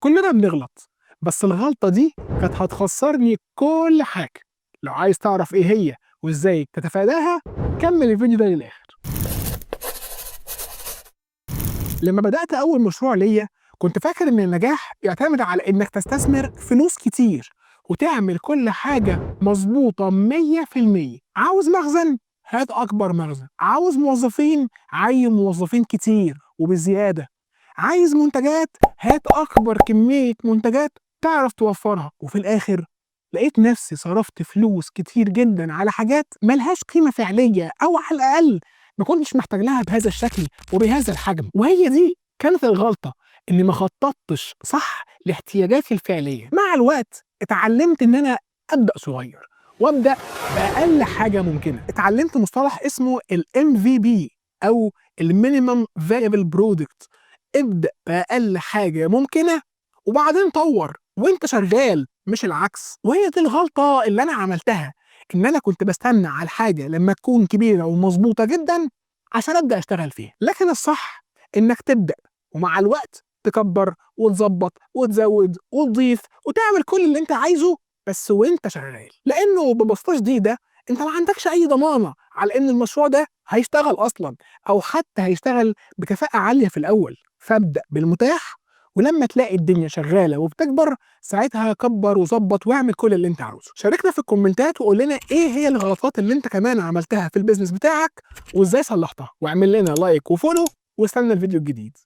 كلنا بنغلط، بس الغلطة دي كانت هتخسرني كل حاجة. لو عايز تعرف ايه هي وازاي تتفاداها كمل الفيديو ده للآخر. لما بدأت أول مشروع ليا كنت فاكر إن النجاح يعتمد على إنك تستثمر فلوس كتير وتعمل كل حاجة مظبوطة 100%. عاوز مخزن؟ هات أكبر مخزن. عاوز موظفين؟ عين موظفين كتير وبزيادة. عايز منتجات؟ هات أكبر كمية منتجات تعرف توفرها. وفي الآخر لقيت نفسي صرفت فلوس كتير جدا على حاجات ملهاش قيمة فعلية، أو على الأقل ما كنتش محتاج لها بهذا الشكل وبهذا الحجم. وهي دي كانت الغلطة، إني ما خططتش صح لاحتياجاتي الفعلية. مع الوقت اتعلمت إن أنا أبدأ صغير وأبدأ بأقل حاجة ممكنة. اتعلمت مصطلح اسمه ال MVP أو ال Minimum Viable Product. ابدأ بأقل حاجة ممكنة وبعدين طور وانت شغال، مش العكس. وهي دي الغلطة اللي أنا عملتها، إن أنا كنت بستنى على الحاجة لما تكون كبيرة ومظبوطة جدا عشان أبدأ أشتغل فيها. لكن الصح إنك تبدأ ومع الوقت تكبر وتظبط وتزود وتضيف وتعمل كل اللي أنت عايزه، بس وأنت شغال. لأنه ببساطة شديدة أنت ما عندكش أي ضمانة على إن المشروع ده هيشتغل أصلا، أو حتى هيشتغل بكفاءة عالية في الأول. فابدأ بالمتاح، ولما تلاقي الدنيا شغالة وبتكبر ساعتها كبر وظبط واعمل كل اللي انت عاوزه. شاركنا في الكومنتات وقول لنا ايه هي الغلطات اللي انت كمان عملتها في البيزنس بتاعك وازاي صلحتها، واعمل لنا لايك وفولو واستنى الفيديو الجديد.